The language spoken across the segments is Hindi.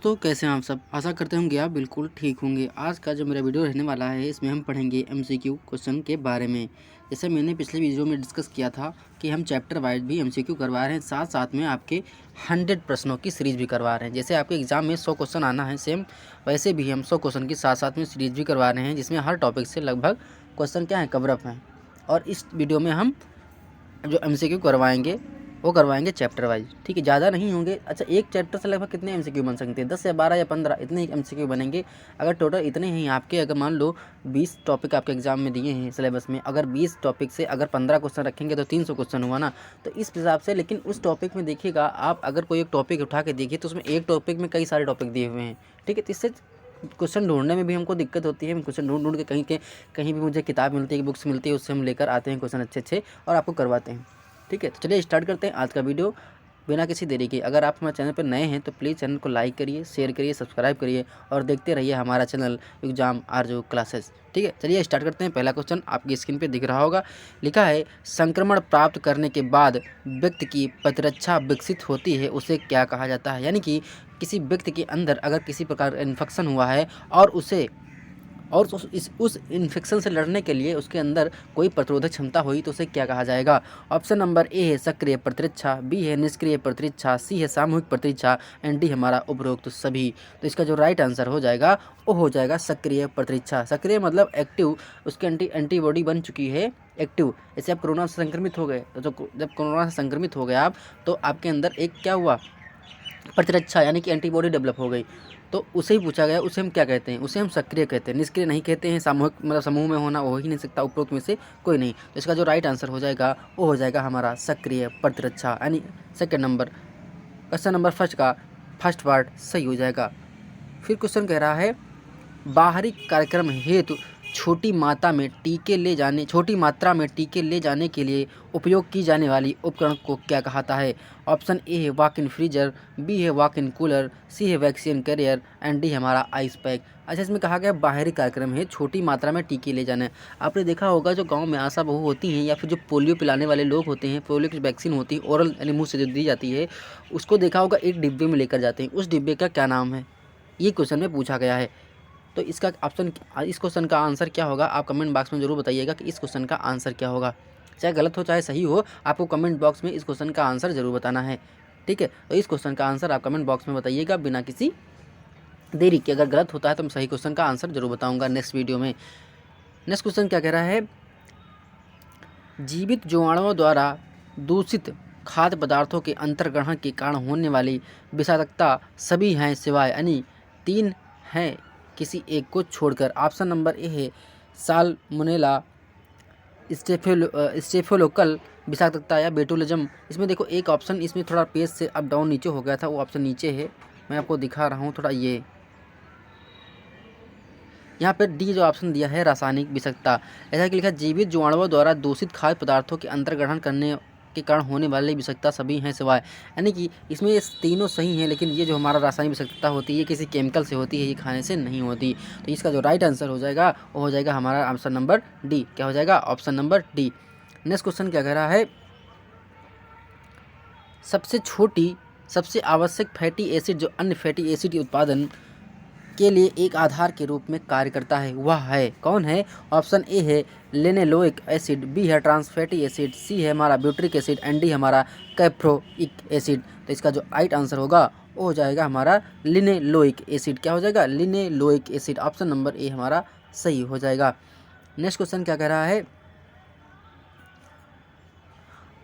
दोस्तों कैसे हैं आप सब। आशा करते होंगे आप बिल्कुल ठीक होंगे। आज का जो मेरा वीडियो रहने वाला है इसमें हम पढ़ेंगे एमसीक्यू क्वेश्चन के बारे में। जैसे मैंने पिछले वीडियो में डिस्कस किया था कि हम चैप्टर वाइज भी एमसीक्यू करवा रहे हैं, साथ साथ में आपके 100 प्रश्नों की सीरीज भी करवा रहे हैं। जैसे आपके एग्जाम में 100 क्वेश्चन आना है सेम वैसे भी हम 100 क्वेश्चन की साथ साथ में सीरीज भी करवा रहे हैं, जिसमें हर टॉपिक से लगभग क्वेश्चन क्या है कवरअप हैं। और इस वीडियो में हम जो एमसीक्यू करवाएंगे वो करवाएंगे चैप्टर वाइज, ठीक है। ज़्यादा नहीं होंगे। अच्छा, एक चैप्टर से लगभग कितने एमसीक्यू बन सकते हैं? 10 या 12 या 15 इतने ही एमसीक्यू बनेंगे। अगर टोटल इतने ही आपके, अगर मान लो 20 टॉपिक आपके एग्जाम में दिए हैं सिलेबस में, अगर 20 टॉपिक से अगर 15 क्वेश्चन रखेंगे तो 300 क्वेश्चन हुआ ना। तो इस हिसाब से, लेकिन उस टॉपिक में देखिएगा आप, अगर कोई एक टॉपिक उठा के देखिए तो उसमें एक टॉपिक में कई सारे टॉपिक दिए हुए हैं, ठीक है। तो इससे क्वेश्चन ढूंढने में भी हमको दिक्कत होती है। हम क्वेश्चन ढूंढ के कहीं भी मुझे किताब मिलती है, बुक्स मिलती है, उससे हम लेकर आते हैं क्वेश्चन अच्छे और आपको करवाते हैं, ठीक है। तो चलिए स्टार्ट करते हैं आज का वीडियो बिना किसी देरी के। अगर आप हमारे चैनल पर नए हैं तो प्लीज़ चैनल को लाइक करिए, शेयर करिए, सब्सक्राइब करिए और देखते रहिए हमारा चैनल एग्जाम आरजू क्लासेस, ठीक है। चलिए स्टार्ट करते हैं। पहला क्वेश्चन आपकी स्क्रीन पे दिख रहा होगा, लिखा है संक्रमण प्राप्त करने के बाद व्यक्ति की प्रतिरक्षा विकसित होती है, उसे क्या कहा जाता है? यानी कि किसी व्यक्ति के अंदर अगर किसी प्रकार का इन्फेक्शन हुआ है और उस इन्फेक्शन से लड़ने के लिए उसके अंदर कोई प्रतिरोधक क्षमता हुई तो उसे क्या कहा जाएगा? ऑप्शन नंबर ए है सक्रिय प्रतिरक्षा, बी है निष्क्रिय प्रतिरक्षा, सी है सामूहिक प्रतिरक्षा एंड डी हमारा उपरोक्त तो सभी। तो इसका जो राइट आंसर हो जाएगा वो हो जाएगा सक्रिय प्रतिरक्षा। सक्रिय मतलब एक्टिव, उसकी एंटीबॉडी बन चुकी है एक्टिव। जैसे आप कोरोना से संक्रमित हो गए तो जब कोरोना से संक्रमित हो गए आप, तो आपके अंदर एक क्या हुआ, प्रतिरक्षा, यानी कि एंटीबॉडी डेवलप हो गई। तो उसे ही पूछा गया, उसे हम क्या कहते हैं? उसे हम सक्रिय कहते हैं, निष्क्रिय नहीं कहते हैं। सामूहिक मतलब समूह में होना हो ही नहीं सकता उपरोक्त में से कोई नहीं। तो इसका जो राइट आंसर हो जाएगा वो हो जाएगा हमारा सक्रिय प्रतिरक्षा, यानी second number, question number first का फर्स्ट पार्ट सही हो जाएगा। फिर क्वेश्चन कह रहा है बाहरी कार्यक्रम हेतु छोटी मात्रा में टीके ले जाने के लिए उपयोग की जाने वाली उपकरण को क्या कहता है? ऑप्शन ए है वॉक इन फ्रीजर, बी है वॉक इन कूलर, सी है वैक्सीन कैरियर एंड डी हमारा आइस पैक। अच्छा, इसमें कहा गया बाहरी कार्यक्रम है छोटी मात्रा में टीके ले जाना है। आपने देखा होगा जो गांव में आशा बहू होती हैं या फिर जो पोलियो पिलाने वाले लोग होते हैं, पोलियो की वैक्सीन होती है ओरल यानी मुँह से जो दी जाती है, उसको देखा होगा एक डिब्बे में लेकर जाते हैं। उस डिब्बे का क्या नाम है? ये क्वेश्चन में पूछा गया है। तो इसका ऑप्शन, इस क्वेश्चन का आंसर क्या होगा? आप कमेंट बॉक्स में ज़रूर बताइएगा कि इस क्वेश्चन का आंसर क्या होगा। चाहे गलत हो चाहे सही हो, आपको कमेंट बॉक्स में इस क्वेश्चन का आंसर ज़रूर बताना है, ठीक है। तो इस क्वेश्चन का आंसर आप कमेंट बॉक्स में बताइएगा बिना किसी देरी के। अगर गलत होता है तो मैं सही क्वेश्चन का आंसर जरूर बताऊँगा नेक्स्ट वीडियो में। नेक्स्ट क्वेश्चन क्या कह रहा है, जीवित जीवाणुओं द्वारा दूषित खाद्य पदार्थों के अंतर्ग्रहण के कारण होने वाली विषाक्तता सभी हैं सिवाय, यानी 3 हैं किसी एक को छोड़कर। ऑप्शन नंबर ए है साल्मोनेला, स्टेफिलोकल विषाक्तता या बेटुलिज्म। इसमें देखो एक ऑप्शन इसमें थोड़ा पेज से अप डाउन नीचे हो गया था, वो ऑप्शन नीचे है, मैं आपको दिखा रहा हूँ थोड़ा। ये यहाँ पर डी जो ऑप्शन दिया है रासायनिक विषाक्तता, ऐसा कि लिखा जीवित जीवाणुओं द्वारा दूषित खाद्य पदार्थों के अंतर्ग्रहण करने के कारण होने वाली विषाक्तता सभी हैं सिवाय, यानी कि इसमें ये तीनों सही हैं, लेकिन ये जो हमारा रासायनिक विषाक्तता होती है ये किसी केमिकल से होती है, ये खाने से नहीं होती। तो इसका जो राइट आंसर हो जाएगा वो हो जाएगा हमारा ऑप्शन नंबर डी। क्या हो जाएगा? Option number D. Next question क्या कह रहा है, सबसे छोटी सबसे आवश्यक फैटी एसिड जो अन्य फैटी एसिड के उत्पादन के लिए एक आधार के रूप में कार्य करता है वह है कौन है? ऑप्शन ए है लिनेलोइक एसिड, बी है ट्रांसफैटी एसिड, सी है हमारा ब्यूट्रिक एसिड एंड डी हमारा कैप्रोइक एसिड। तो इसका जो राइट आंसर होगा वो हो जाएगा हमारा लिनेलोइक एसिड। क्या हो जाएगा? लिनेलोइक एसिड। ऑप्शन नंबर ए हमारा सही हो जाएगा। नेक्स्ट क्वेश्चन क्या कह रहा है,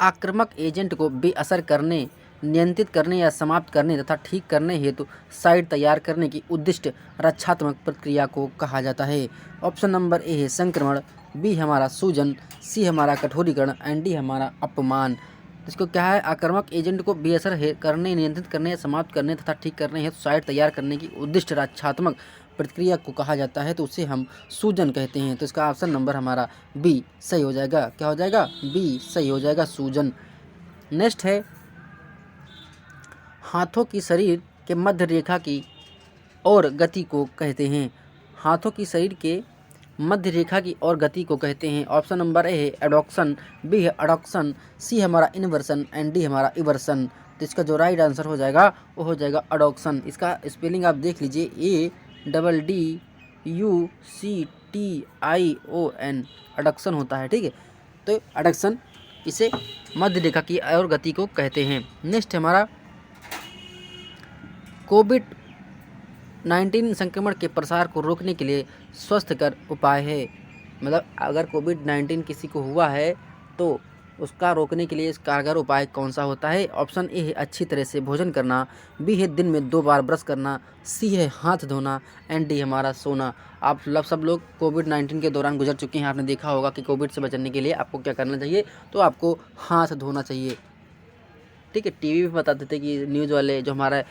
आक्रामक एजेंट को बेअसर करने, नियंत्रित करने या समाप्त करने तथा ठीक करने हेतु साइट तैयार करने की उद्दिष्ट रक्षात्मक प्रक्रिया को कहा जाता है। ऑप्शन नंबर ए है संक्रमण, बी हमारा सूजन, सी हमारा कठोरीकरण एंड डी हमारा अपमान। इसको क्या है? आक्रामक एजेंट को बेअसर करने, नियंत्रित करने, समाप्त करने तथा ठीक करने हेतु साइट तैयार करने की उद्दिष्ट रक्षात्मक प्रक्रिया को कहा जाता है, तो उसे हम सूजन कहते हैं। तो इसका ऑप्शन नंबर हमारा बी सही हो जाएगा। क्या हो जाएगा? बी सही हो जाएगा, सूजन। नेक्स्ट है हाथों की शरीर के मध्य रेखा की और गति को कहते हैं। हाथों की शरीर के मध्य रेखा की और गति को कहते हैं। ऑप्शन नंबर ए है एडॉक्शन, बी है अडॉक्शन, सी हमारा इन्वर्सन एंड डी हमारा इवर्सन। तो इसका जो राइट आंसर हो जाएगा वो हो जाएगा अडॉक्शन। इसका स्पेलिंग आप देख लीजिए, ADDUCTION, अडक्शन होता है। ठीक है, तो अडक्शन इसे मध्य रेखा की और गति को कहते हैं। नेक्स्ट हमारा कोविड-19 संक्रमण के प्रसार को रोकने के लिए स्वस्थकर उपाय है। मतलब अगर कोविड-19 किसी को हुआ है तो उसका रोकने के लिए कारगर उपाय कौन सा होता है? ऑप्शन ए है अच्छी तरह से भोजन करना, बी है दिन में 2 बार ब्रश करना, सी है हाथ धोना, एंड डी हमारा सोना। आप सब लोग कोविड-19 के दौरान गुजर चुके हैं, आपने देखा होगा कि कोविड से बचने के लिए आपको क्या करना चाहिए, तो आपको हाथ धोना चाहिए। ठीक है, टीवी पे बताते थे कि न्यूज़ वाले जो हमारा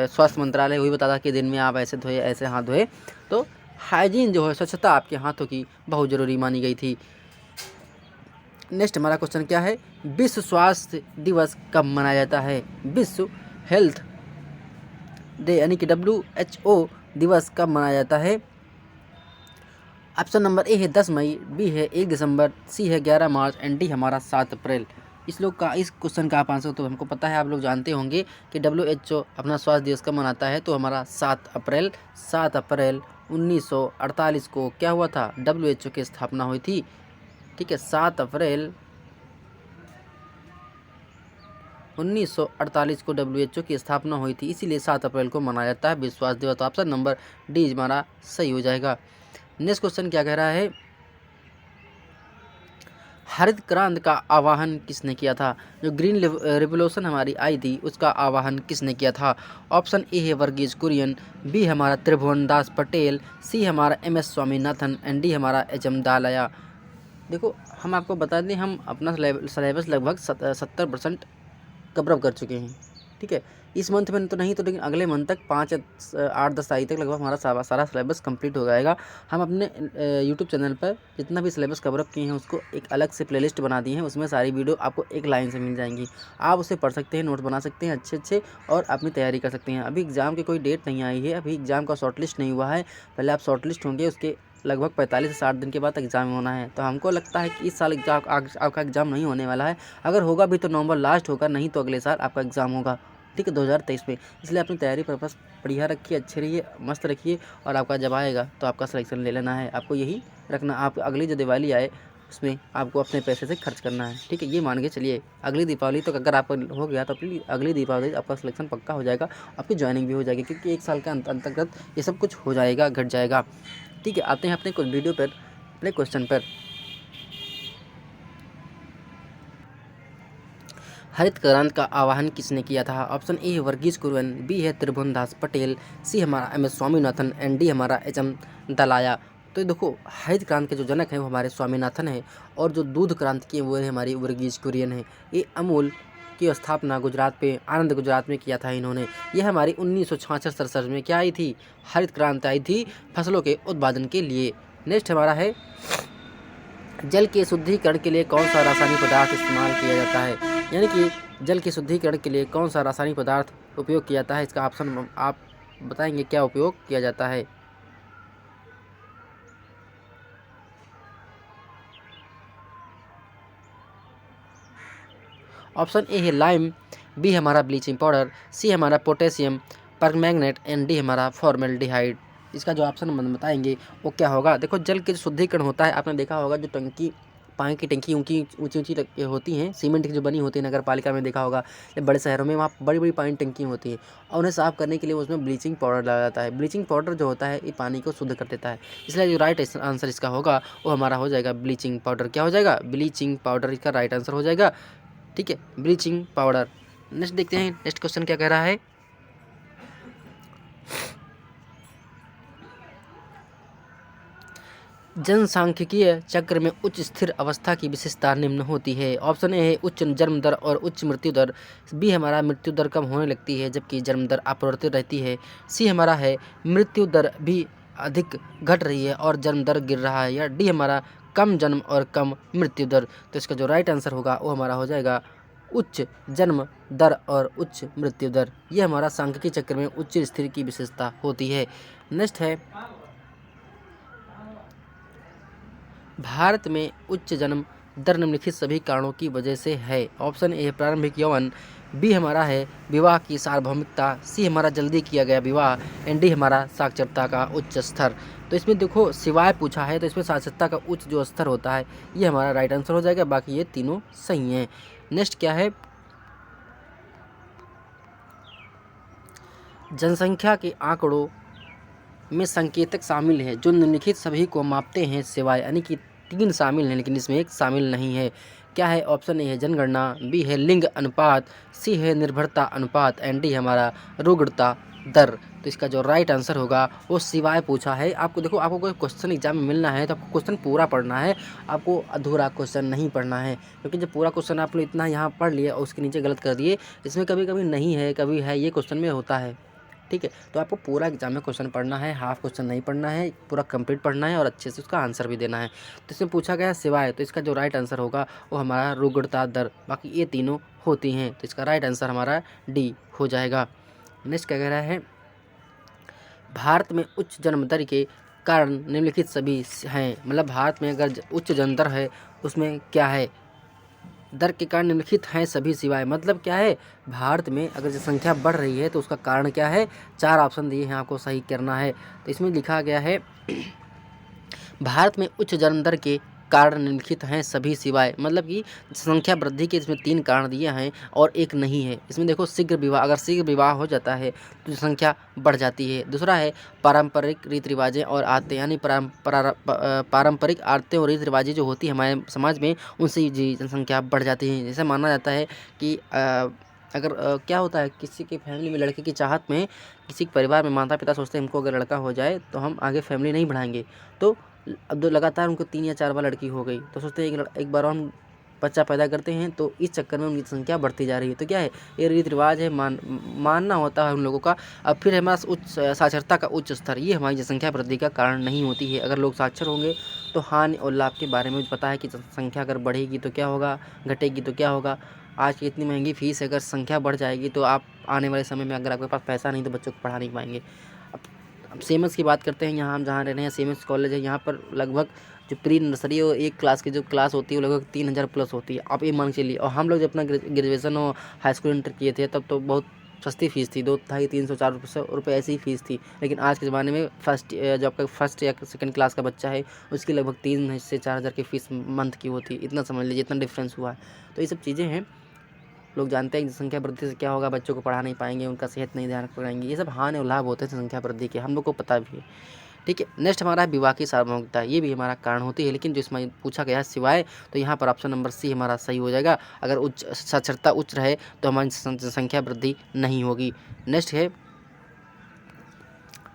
स्वास्थ्य मंत्रालय वही बताता कि दिन में आप ऐसे धोए, ऐसे हाथ धोए। तो हाइजीन जो है, स्वच्छता आपके हाथों की बहुत ज़रूरी मानी गई थी। नेक्स्ट हमारा क्वेश्चन क्या है? विश्व स्वास्थ्य दिवस कब मनाया जाता है? विश्व हेल्थ डे यानी कि WHO दिवस कब मनाया जाता है? ऑप्शन नंबर ए है 10 मई, बी है 1 दिसंबर, सी है 11 मार्च, एंड डी हमारा 7 अप्रैल। इस क्वेश्चन का आप आंसर तो हमको पता है, आप लोग जानते होंगे कि WHO अपना स्वास्थ्य दिवस कब मनाता है, तो हमारा 7 अप्रैल 1948 को क्या हुआ था? WHO की स्थापना हुई थी। ठीक है, 7 अप्रैल 1948 को WHO की स्थापना हुई थी, इसीलिए 7 अप्रैल को मनाया जाता है विश्व स्वास्थ्य दिवस। तो ऑप्शन नंबर डी हमारा सही हो जाएगा। नेक्स्ट क्वेश्चन क्या कह रहा है? हरित क्रांति का आह्वान किसने किया था? जो ग्रीन रिवोल्यूशन हमारी आई थी उसका आह्वान किसने किया था? ऑप्शन ए है वर्गीज कुरियन, बी हमारा त्रिभुवन दास पटेल, सी हमारा MS स्वामीनाथन, एंड डी हमारा HM दालया। देखो, हम आपको बता दें, हम अपना सिलेबस लगभग 70% कवर कर चुके हैं। ठीक है, इस मंथ में तो नहीं, तो लेकिन अगले मंथ तक 5 या 8-10 तारीख तक लगभग हमारा सारा सिलेबस कंप्लीट हो जाएगा। हम अपने यूट्यूब चैनल पर जितना भी सिलेबस कवर अप किए हैं उसको एक अलग से प्लेलिस्ट बना दी है, उसमें सारी वीडियो आपको एक लाइन से मिल जाएंगी। आप उसे पढ़ सकते हैं, नोट बना सकते हैं अच्छे और अपनी तैयारी कर सकते हैं। अभी एग्ज़ाम की कोई डेट नहीं आई है, अभी एग्ज़ाम का शॉर्टलिस्ट नहीं हुआ है। पहले आप शॉर्टलिस्ट होंगे, उसके लगभग 45 से 60 दिन के बाद एग्ज़ाम होना है। तो हमको लगता है कि इस साल आपका एग्ज़ाम नहीं होने वाला है। अगर होगा भी तो नवंबर लास्ट होगा, नहीं तो अगले साल आपका एग्ज़ाम होगा। ठीक है, 2023 में। इसलिए अपनी तैयारी पर बस बढ़िया रखिए, अच्छे रहिए, मस्त रखिए, और आपका जब आएगा तो आपका सिलेक्शन ले लेना है। आपको यही रखना, आप अगली जो दिवाली आए उसमें आपको अपने पैसे से खर्च करना है। ठीक है, ये मान के चलिए अगली दीपावली तो अगर आपका हो गया तो अगली दीपावली आपका सिलेक्शन पक्का हो जाएगा, आपकी ज्वाइनिंग भी हो जाएगी, क्योंकि 1 साल के अंतर्गत ये सब कुछ हो जाएगा, घट जाएगा। ठीक है, आते हैं अपने कुछ वीडियो पर, अपने क्वेश्चन पर। हरित क्रांति का आह्वान किसने किया था? ऑप्शन ए है वर्गीज कुरियन, बी है त्रिभुवन दास पटेल, सी हमारा MS स्वामीनाथन, एंड डी हमारा HM दालया। तो देखो, हरित क्रांति के जो जनक हैं वो हमारे स्वामीनाथन हैं, और जो दूध क्रांति की वो है हमारी वर्गीज कुरियन है। ये अमूल की स्थापना आनंद गुजरात में किया था इन्होंने। यह हमारी 1966-67 में क्या आई थी? हरित क्रांति आई थी फसलों के उत्पादन के लिए। नेक्स्ट हमारा है, जल के शुद्धिकरण के लिए कौन सा रासायनिक पदार्थ इस्तेमाल किया जाता है? यानी कि जल के शुद्धिकरण के लिए कौन सा रासायनिक पदार्थ उपयोग किया जाता है? इसका ऑप्शन आप बताएंगे क्या उपयोग किया जाता है? ऑप्शन ए है लाइम, बी हमारा ब्लीचिंग पाउडर, सी हमारा पोटेशियम परमैंगनेट, एंड डी हमारा फॉर्मेल्डिहाइड। इसका जो ऑप्शन बताएंगे वो क्या होगा? देखो, जल के जो शुद्धिकरण होता है, आपने देखा होगा जो टंकी, पानी की टंकी ऊँची ऊँची होती हैं, सीमेंट की जो बनी होती है, नगर पालिका में देखा होगा, या बड़े शहरों में वहाँ बड़ी बड़ी पानी टंकी होती हैं, और उन्हें साफ़ करने के लिए उसमें ब्लीचिंग पाउडर डाला जाता है। ब्लीचिंग पाउडर जो होता है ये पानी को शुद्ध कर देता है, इसलिए जो राइट आंसर इसका होगा वो हमारा हो जाएगा ब्लीचिंग पाउडर। क्या हो जाएगा? ब्लीचिंग पाउडर इसका राइट आंसर हो जाएगा। ठीक है, ब्लीचिंग पाउडर। नेक्स्ट देखते हैं, नेक्स्ट क्वेश्चन क्या कह रहा है? जनसांख्यिकीय चक्र में उच्च स्थिर अवस्था की विशेषता निम्न होती है। ऑप्शन ए है उच्च जन्म दर और उच्च मृत्यु दर, बी हमारा मृत्यु दर कम होने लगती है जबकि जन्म दर अपरिवर्तित रहती है, सी हमारा है मृत्यु दर भी अधिक घट रही है और जन्म दर गिर रहा है, या डी हमारा कम जन्म और कम मृत्यु दर। तो इसका जो राइट आंसर होगा वो हमारा हो जाएगा उच्च जन्म दर और उच्च मृत्यु दर। ये हमारा सांख्यिकी चक्र में उच्च स्थिर की विशेषता होती है। नेक्स्ट है, भारत में उच्च जन्म दर निम्नलिखित सभी कारणों की वजह से है। ऑप्शन ए प्रारंभिक यौवन, बी हमारा है विवाह की सार्वभौमिकता, सी हमारा जल्दी किया गया विवाह, एंड डी हमारा साक्षरता का उच्च स्तर। तो इसमें देखो सिवाय पूछा है तो इसमें साक्षरता का उच्च जो स्तर होता है ये हमारा राइट आंसर हो जाएगा, बाकी ये तीनों सही हैं। नेक्स्ट क्या है, जनसंख्या के आंकड़ों में संकेतक शामिल है जो निम्नलिखित सभी को मापते हैं सिवाय, यानी कि 3 शामिल हैं लेकिन इसमें एक शामिल नहीं है। क्या है, ऑप्शन ए है जनगणना, बी है लिंग अनुपात, सी है निर्भरता अनुपात, एंड डी हमारा रुग्णता दर। तो इसका जो राइट आंसर होगा वो सिवाय पूछा है। आपको देखो, आपको कोई क्वेश्चन एग्जाम में मिलना है तो आपको क्वेश्चन पूरा पढ़ना है, आपको अधूरा क्वेश्चन नहीं पढ़ना है, क्योंकि जब पूरा क्वेश्चन आप लोग इतना यहाँ पढ़ लिए और उसके नीचे गलत कर दिए, इसमें कभी कभी नहीं है कभी है, ये क्वेश्चन में होता है। ठीक है, तो आपको पूरा एग्जाम में क्वेश्चन पढ़ना है, हाफ क्वेश्चन नहीं पढ़ना है, पूरा कंप्लीट पढ़ना है और अच्छे से उसका आंसर भी देना है। तो इसमें पूछा गया सिवाय, तो इसका जो राइट आंसर होगा वो हमारा रुग्णता दर, बाकी ये तीनों होती हैं, तो इसका राइट आंसर हमारा डी हो जाएगा। नेक्स्ट क्या कह रहा है, भारत में उच्च जन्म दर के कारण निम्नलिखित सभी हैं, मतलब भारत में अगर उच्च जन्म दर है उसमें क्या है, दर के कारण निम्नलिखित हैं सभी सिवाय, मतलब क्या है, भारत में अगर जनसंख्या बढ़ रही है तो उसका कारण क्या है, 4 ऑप्शन दिए हैं, आपको सही करना है। तो इसमें लिखा गया है भारत में उच्च जन्म दर के कारण निम्नलिखित हैं सभी सिवाय, मतलब कि संख्या वृद्धि के इसमें 3 कारण दिए हैं और एक नहीं है। इसमें देखो शीघ्र विवाह, अगर शीघ्र विवाह हो जाता है तो संख्या बढ़ जाती है। दूसरा है पारंपरिक रीति रिवाजें और आदतें, यानी पारंपरिक आदतें और रीति रिवाजें जो होती है हमारे समाज में, उनसे जी जनसंख्या बढ़ जाती है। जैसे माना जाता है कि अगर क्या होता है, किसी की फैमिली में लड़के की चाहत में, किसी के परिवार में माता पिता सोचते हैं हमको अगर लड़का हो जाए तो हम आगे फैमिली नहीं बढ़ाएंगे, तो अब तो लगातार उनको 3 या 4 बार लड़की हो गई तो सोचते हैं एक बार हम बच्चा पैदा करते हैं, तो इस चक्कर में उनकी संख्या बढ़ती जा रही है। तो क्या है, ये रीति रिवाज है, मानना होता है उन लोगों का। अब फिर हमारा उच्च साक्षरता का उच्च स्तर, ये हमारी जनसंख्या वृद्धि का कारण नहीं होती है। अगर लोग साक्षर होंगे तो हानि और लाभ के बारे में पता है कि जनसंख्या अगर बढ़ेगी तो क्या होगा, घटेगी तो क्या होगा। आज की इतनी महंगी फीस है, अगर संख्या बढ़ जाएगी तो आप आने वाले समय में अगर आपके पास पैसा नहीं तो बच्चों को पढ़ा नहीं पाएंगे। अब सेमस की बात करते हैं, यहाँ हम जहाँ रह रहे हैं सेमस कॉलेज है, यहाँ पर लगभग जो प्री नर्सरी और एक क्लास की जो क्लास होती है वो लगभग 3000 प्लस होती है। आप ये मान के चलिए, और हम लोग जब अपना ग्रेजुएशन और हाई स्कूल इंटर किए थे तब तो बहुत सस्ती फीस थी, 2 ढाई 300 400 रुपये ऐसी ही फीस थी। लेकिन आज के ज़माने में जो आपका फर्स्ट या सेकंड क्लास का बच्चा है उसकी लगभग 3 से 4000 की फ़ीस मंथ की होती है। इतना समझ लीजिए, इतना डिफरेंस हुआ है। तो ये सब चीज़ें हैं, लोग जानते हैं कि जनसंख्या वृद्धि से क्या होगा, बच्चों को पढ़ा नहीं पाएंगे, उनका सेहत नहीं ध्यान रखेंगे, ये सब हानि और लाभ होते हैं जनसंख्या वृद्धि के, हम लोग को पता भी है। ठीक है, नेक्स्ट हमारा है विवाह की सार्वभौमिकता, ये भी हमारा कारण होती है, लेकिन जो इसमें पूछा गया है सिवाय, तो यहाँ पर ऑप्शन नंबर सी हमारा सही हो जाएगा। अगर उच्च साक्षरता उच्च रहे तो हमारी जनसंख्या वृद्धि नहीं होगी। नेक्स्ट है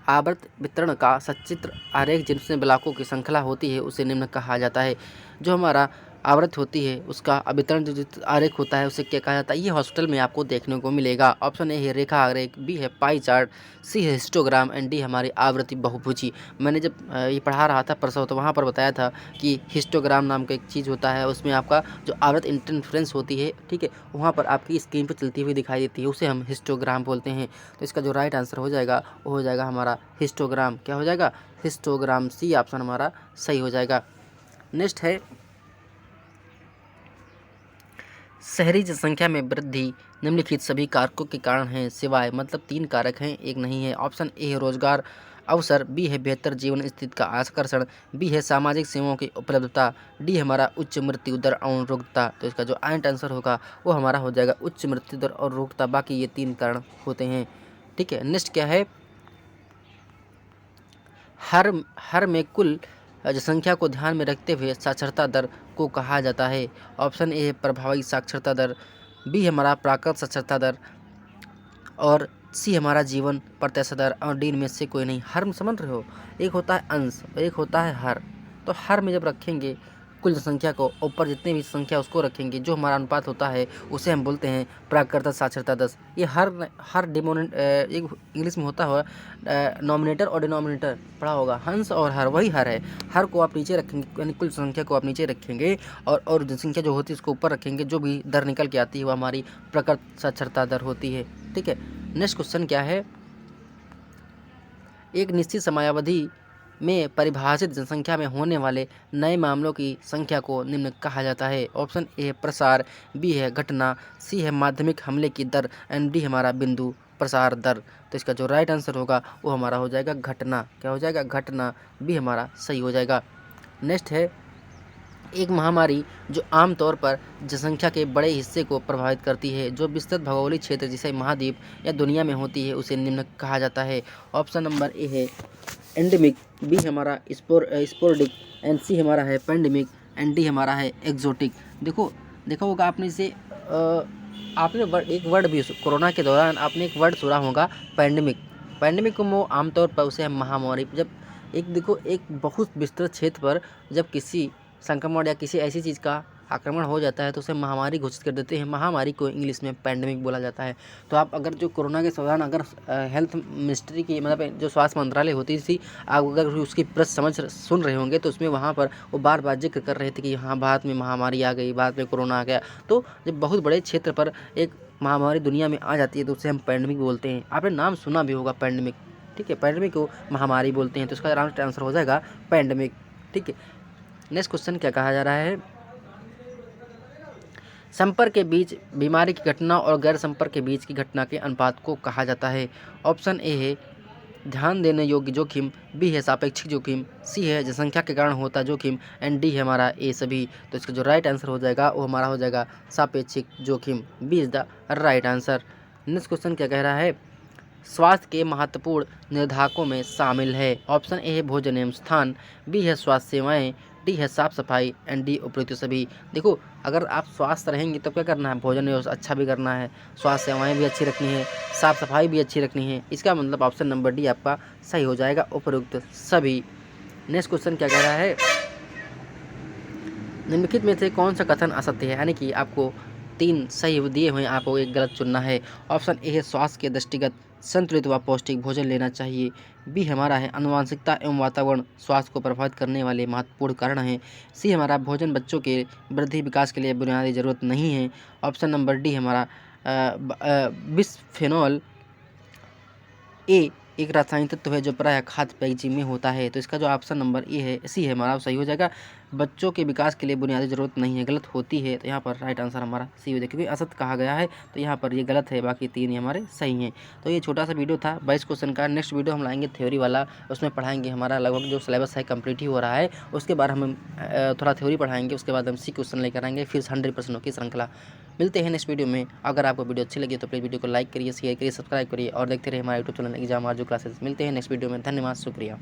आवर्त वितरण का सचित्र आरेख, जिसमें ब्लॉकों की श्रृंखला होती है उसे निम्न कहा जाता है। जो हमारा आवृत्त होती है उसका अभितरण जो आरेख होता है उसे क्या कहा जाता है, ये हॉस्पिटल में आपको देखने को मिलेगा। ऑप्शन ए है रेखा आरेख, बी है पाई चार्ट, सी है हिस्टोग्राम, एंड डी हमारी आवृत्ति बहुभुजी। मैंने जब ये पढ़ा रहा था परसों तो वहाँ पर बताया था कि हिस्टोग्राम नाम का एक चीज़ होता है, उसमें आपका जो आवृत्त इंटरफ्रेंस होती है, ठीक है, वहाँ पर आपकी स्क्रीन पर चलती हुई दिखाई देती है, उसे हम हिस्टोग्राम बोलते हैं। तो इसका जो राइट आंसर हो जाएगा वो हो जाएगा हमारा हिस्टोग्राम। क्या हो जाएगा, हिस्टोग्राम, सी ऑप्शन हमारा सही हो जाएगा। नेक्स्ट है शहरी जनसंख्या में वृद्धि निम्नलिखित सभी कारकों के कारण है सिवाय, मतलब 3 कारक हैं, एक नहीं है। ऑप्शन ए है रोजगार अवसर, बी है बेहतर जीवन स्थिति का आकर्षण, बी है सामाजिक सेवाओं की उपलब्धता, डी हमारा उच्च मृत्यु दर और रोगता। तो इसका जो राइट आंसर होगा वो हमारा हो जाएगा उच्च मृत्यु दर और रोगता, बाकी ये 3 कारण होते हैं। ठीक है, नेक्स्ट क्या है, हर में कुल जनसंख्या को ध्यान में रखते हुए साक्षरता दर को कहा जाता है। ऑप्शन ए है प्रभावी साक्षरता दर, बी हमारा प्राकृत साक्षरता दर, और सी हमारा जीवन प्रत्याशा दर, और डी में से कोई नहीं। हर समझ रहे हो, एक होता है अंश और एक होता है हर। तो हर में जब रखेंगे कुल जनसंख्या को, ऊपर जितनी भी संख्या उसको रखेंगे, जो हमारा अनुपात होता है उसे हम बोलते हैं प्राकृत साक्षरता दर। ये हर डिमोनेट एक इंग्लिश में होता है नॉमिनेटर और डिनोमिनेटर पढ़ा होगा, हंस और हर, वही हर है। हर को आप नीचे रखेंगे, यानी कुल संख्या को आप नीचे रखेंगे और जनसंख्या जो होती है उसको ऊपर रखेंगे, जो भी दर निकल के आती है वो हमारी प्राकृत साक्षरता दर होती है। ठीक है, नेक्स्ट क्वेश्चन क्या है, एक निश्चित समयावधि में परिभाषित जनसंख्या में होने वाले नए मामलों की संख्या को निम्न कहा जाता है। ऑप्शन ए है प्रसार, बी है घटना, सी है माध्यमिक हमले की दर एंड डी हमारा बिंदु प्रसार दर। तो इसका जो राइट आंसर होगा वो हमारा हो जाएगा घटना। क्या हो जाएगा? घटना। बी हमारा सही हो जाएगा। नेक्स्ट है एक महामारी जो आमतौर पर जनसंख्या के बड़े हिस्से को प्रभावित करती है, जो विस्तृत भौगोलिक क्षेत्र जैसे महाद्वीप या दुनिया में होती है, उसे निम्न कहा जाता है। ऑप्शन नंबर ए है एंडेमिक, बी हमारा स्पोरडिक एंड सी हमारा है पेंडेमिक एंड डी हमारा है एक्जोटिक। देखा होगा आपने इसे आपने एक वर्ड भी कोरोना के दौरान आपने एक वर्ड सुना होगा पेंडेमिक। पेंडेमिक को आमतौर पर उसे हम महामारी जब एक बहुत विस्तृत क्षेत्र पर जब किसी संक्रमण या किसी ऐसी चीज़ का आक्रमण हो जाता है तो उसे महामारी घोषित कर देते हैं। महामारी को इंग्लिश में पेंडेमिक बोला जाता है। तो आप अगर जो कोरोना के दौरान अगर हेल्थ मिनिस्ट्री की मतलब जो स्वास्थ्य मंत्रालय होती थी, आप अगर उसकी प्रेस सुन रहे होंगे तो उसमें वहाँ पर वो बार बार जिक्र कर रहे थे कि हाँ भारत में महामारी आ गई, भारत में कोरोना आ गया। तो जब बहुत बड़े क्षेत्र पर एक महामारी दुनिया में आ जाती है तो उसे हम पेंडेमिक बोलते हैं। आपने नाम सुना भी होगा पेंडेमिक, ठीक है। पेंडेमिक को महामारी बोलते हैं, तो इसका राइट आंसर हो जाएगा पेंडेमिक, ठीक है। नेक्स्ट क्वेश्चन क्या कहा जा रहा है? संपर्क के बीच बीमारी की घटना और गैर संपर्क के बीच की घटना के अनुपात को कहा जाता है। ऑप्शन ए है ध्यान देने योग्य जोखिम, बी है सापेक्षिक जोखिम, सी है जनसंख्या के कारण होता जोखिम एंड डी है हमारा ए सभी। तो इसका जो राइट आंसर हो जाएगा वो हमारा हो जाएगा सापेक्षिक जोखिम। B is the right answer. Next question क्या कह रहा है? स्वास्थ्य के महत्वपूर्ण निर्धारकों में शामिल है। ऑप्शन ए है भोजन एवं स्थान, बी है स्वास्थ्य सेवाएं, डी है साफ सफाई एंड डी उपयुक्त सभी। देखो अगर आप स्वास्थ्य रहेंगे तो क्या करना है? भोजन अच्छा भी करना है, स्वास्थ्य सेवाएं भी अच्छी रखनी है, साफ सफाई भी अच्छी रखनी है। इसका मतलब ऑप्शन नंबर डी आपका सही हो जाएगा, उपयुक्त सभी। नेक्स्ट क्वेश्चन क्या कह रहा है? निम्नलिखित में से कौन सा कथन असत्य है? यानी कि आपको 3 सही दिए हुए, आपको एक गलत चुनना है। ऑप्शन ए है स्वास्थ्य के दृष्टिगत संतुलित व पौष्टिक भोजन लेना चाहिए, बी हमारा है आनुवंशिकता एवं वातावरण स्वास्थ्य को प्रभावित करने वाले महत्वपूर्ण कारण हैं, सी हमारा भोजन बच्चों के वृद्धि विकास के लिए बुनियादी जरूरत नहीं है। ऑप्शन नंबर डी हमारा बिस्फेनॉल ए एक रासायनिक तत्व है जो प्रायः खाद्य पैकेजिंग में होता है। तो इसका जो ऑप्शन नंबर ए है सी है हमारा सही हो जाएगा। बच्चों के विकास के लिए बुनियादी जरूरत नहीं है, गलत होती है। तो यहाँ पर राइट आंसर हमारा सी हो जाएगा, क्योंकि असत्य कहा गया है तो यहाँ पर ये गलत है, बाकी 3 ही हमारे सही हैं। तो ये छोटा सा वीडियो था 22 क्वेश्चन का। नेक्स्ट वीडियो हम लाएंगे थ्योरी वाला, उसमें पढ़ाएंगे हमारा लगभग जो सिलेबस है कंप्लीट ही हो रहा है, उसके बाद हम थोड़ा थ्योरी पढ़ाएंगे, उसके बाद हम सी क्वेश्चन लेकर आएंगे, फिर 100 प्रश्नों की श्रृंखला। मिलते हैं नेक्स्ट वीडियो में। अगर आपको वीडियो अच्छी लगी तो प्लीज़ वीडियो को लाइक करिए, शेयर करिए, सब्सक्राइब करिए और देखते रहिए हमारा यूट्यूब चैनल एग्जाम आरजू क्लासेस। मिलते हैं नेक्स्ट वीडियो में। धन्यवाद, शुक्रिया।